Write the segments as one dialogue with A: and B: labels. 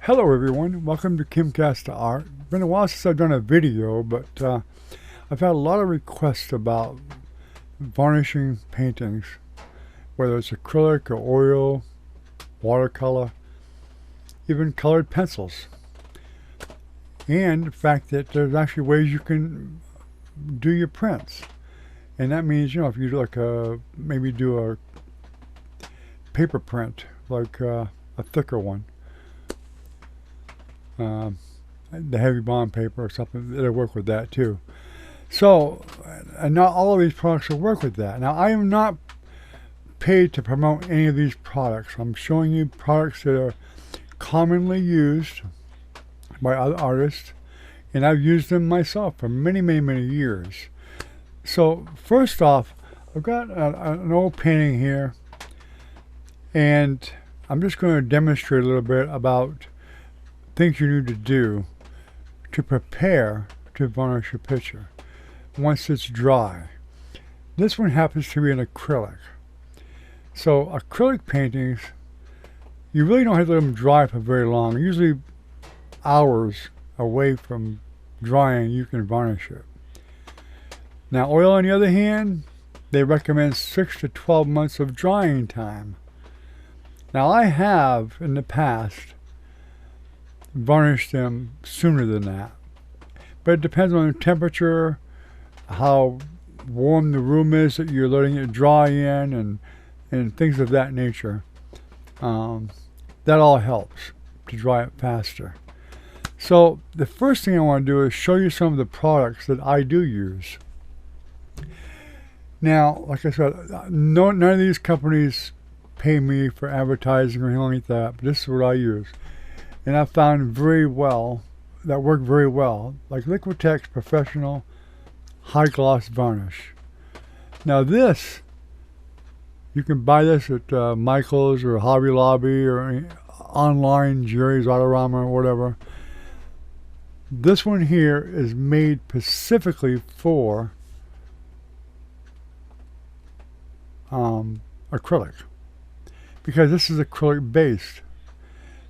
A: Hello everyone, welcome to Kimcast Art. It's been a while since I've done a video, but I've had a lot of requests about varnishing paintings, whether it's acrylic or oil, watercolor, even colored pencils. And the fact that there's actually ways you can do your prints. And that means, if you do like maybe do a paper print, like a thicker one. The heavy bond paper or something, it'll work with that too. So, and not all of these products will work with that. Now, I am not paid to promote any of these products. I'm showing you products that are commonly used by other artists, and I've used them myself for many, many, many years. So, first off, I've got an old painting here, and I'm just going to demonstrate a little bit about things you need to do to prepare to varnish your picture once it's dry. This one happens to be an acrylic. So acrylic paintings, you really don't have to let them dry for very long. Usually hours away from drying, you can varnish it. Now oil, on the other hand, they recommend 6 to 12 months of drying time. Now I have in the past varnish them sooner than that, but it depends on the temperature, how warm the room is that you're letting it dry in, and things of that nature. That all helps to dry it faster. So the first thing I want to do is show you some of the products that I do use. Now, like I said, none of these companies pay me for advertising or anything like that, but this is what I use. And I found that work very well, like Liquitex Professional High Gloss Varnish. Now this, you can buy this at Michael's or Hobby Lobby or online, Jerry's Autorama or whatever. This one here is made specifically for acrylic, because this is acrylic based.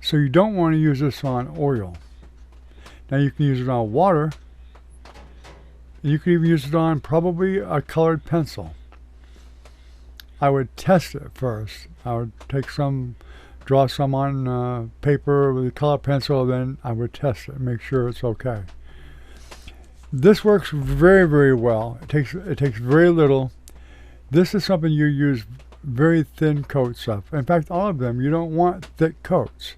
A: So you don't want to use this on oil. Now you can use it on water. You can even use it on probably a colored pencil. I would test it first. I would take some, draw some on paper with a colored pencil, then I would test it and make sure it's okay. This works very, very well. It takes very little. This is something you use very thin coats of. In fact, all of them, you don't want thick coats.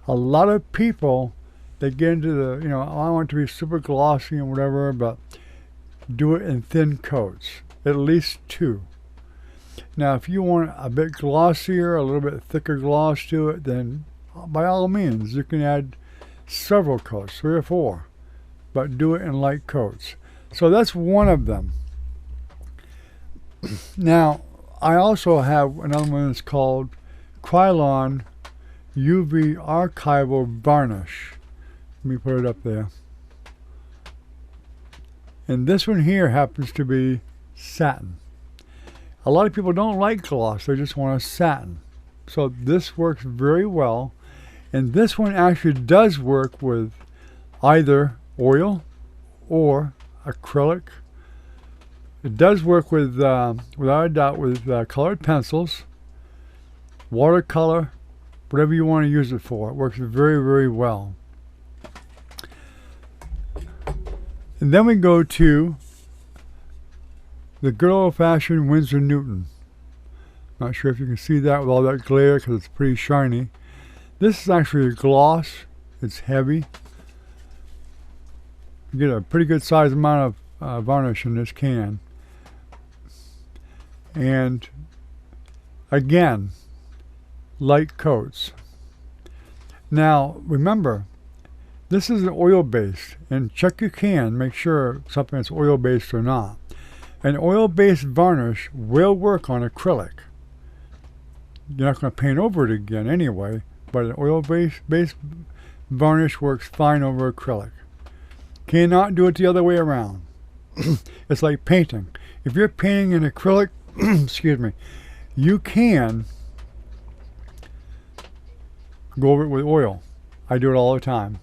A: A lot of people, they get into the, I want it to be super glossy and whatever, but do it in thin coats, at least 2. Now, if you want a bit glossier, a little bit thicker gloss to it, then by all means, you can add several coats, 3 or 4, but do it in light coats. So that's one of them. Now, I also have another one that's called Krylon UV Archival Varnish. Let me put it up there. And this one here happens to be satin. A lot of people don't like gloss, they just want a satin. So this works very well. And this one actually does work with either oil or acrylic. It does work with, without a doubt, with colored pencils, watercolor, whatever you want to use it for. It works very, very well. And then we go to the good old-fashioned Winsor Newton. Not sure if you can see that with all that glare because it's pretty shiny. This is actually a gloss. It's heavy. You get a pretty good size amount of varnish in this can. And again, light coats. Now remember, this is an oil based, and check your can, make sure something is oil based or not. An oil based varnish will work on acrylic. You're not going to paint over it again anyway, but an oil based varnish works fine over acrylic. Cannot do it the other way around. It's like painting. If you're painting in acrylic, excuse me, you can go over it with oil. I do it all the time.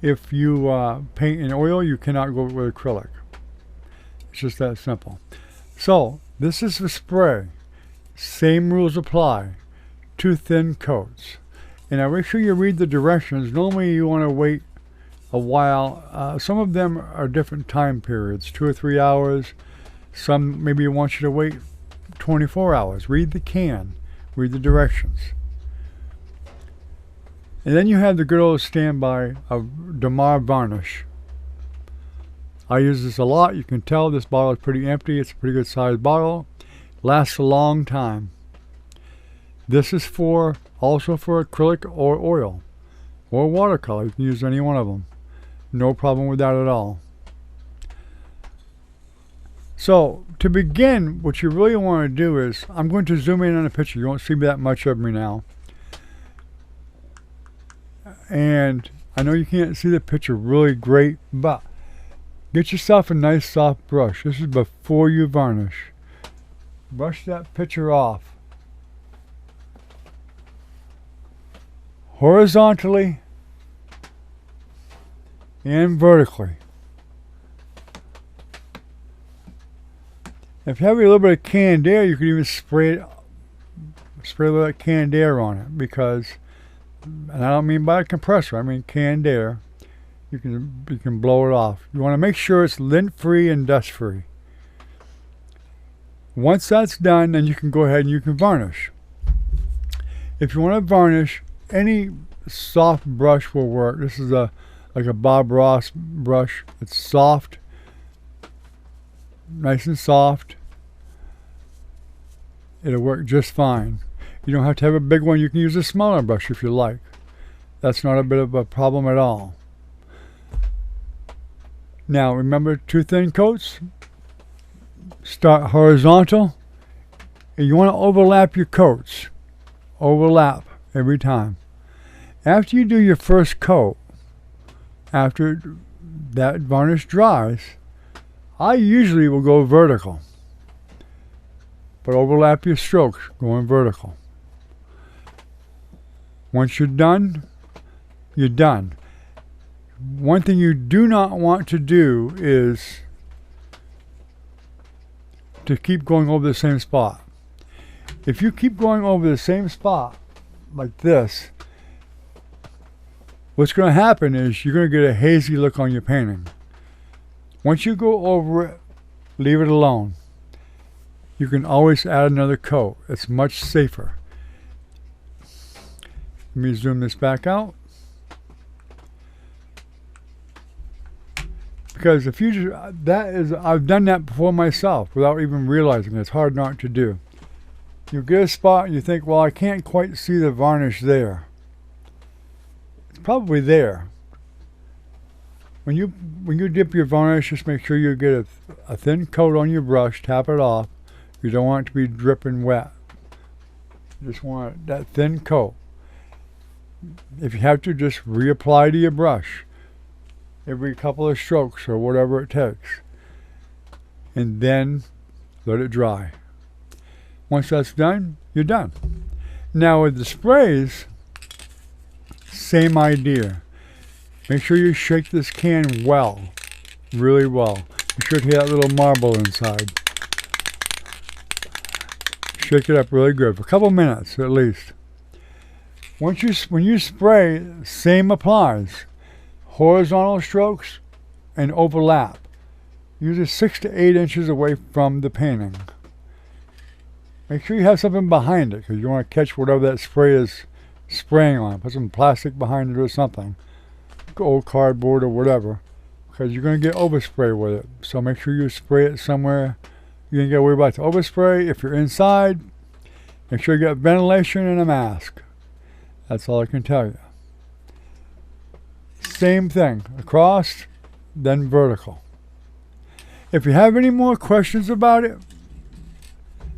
A: If you paint in oil, you cannot go with acrylic. It's just that simple. So this is the spray. Same rules apply. 2 thin coats. And now make sure you read the directions. Normally you want to wait a while. Some of them are different time periods, 2 or 3 hours. Some maybe want you to wait 24 hours. Read the can. Read the directions. And then you have the good old standby of Demar varnish. I use this a lot. You can tell this bottle is pretty empty. It's a pretty good sized bottle. Lasts a long time. This is also for acrylic or oil or watercolor. You can use any one of them. No problem with that at all. So to begin, what you really want to do is, I'm going to zoom in on the picture. You won't see that much of me now. And I know you can't see the picture really great, but get yourself a nice soft brush. This is before you varnish. Brush that picture off. Horizontally and vertically. If you have a little bit of canned air, you could even spray a little bit of canned air on it, because, and I don't mean by a compressor, I mean canned air. You can blow it off. You want to make sure it's lint free and dust free. Once that's done, then you can go ahead and you can varnish. If you want to varnish, any soft brush will work. This is like a Bob Ross brush. It's soft, nice and soft. It'll work just fine. You don't have to have a big one. You can use a smaller brush if you like. That's not a bit of a problem at all. Now remember, 2 thin coats. Start horizontal. And you want to overlap your coats. Overlap every time. After you do your first coat, after that varnish dries, I usually will go vertical. But overlap your strokes, going vertical. Once you're done, you're done. One thing you do not want to do is to keep going over the same spot. If you keep going over the same spot like this, what's going to happen is you're going to get a hazy look on your painting. Once you go over it, leave it alone. You can always add another coat. It's much safer. Let me zoom this back out. Because if you just, I've done that before myself without even realizing it. It's hard not to do. You get a spot and you think, well, I can't quite see the varnish there. It's probably there. When you dip your varnish, just make sure you get a thin coat on your brush, tap it off. You don't want it to be dripping wet. You just want that thin coat. If you have to, just reapply to your brush every couple of strokes or whatever it takes. And then let it dry. Once that's done, you're done. Now with the sprays, same idea. Make sure you shake this can well, really well. You should hear that little marble inside. Shake it up really good for a couple minutes at least. When you spray, same applies. Horizontal strokes and overlap. Usually 6 to 8 inches away from the painting. Make sure you have something behind it, because you want to catch whatever that spray is spraying on. Put some plastic behind it or something. Old cardboard or whatever, because you're going to get overspray with it. So make sure you spray it somewhere. You ain't got to worry about the overspray. If you're inside, make sure you get ventilation and a mask. That's all I can tell you. Same thing, across, then vertical. If you have any more questions about it,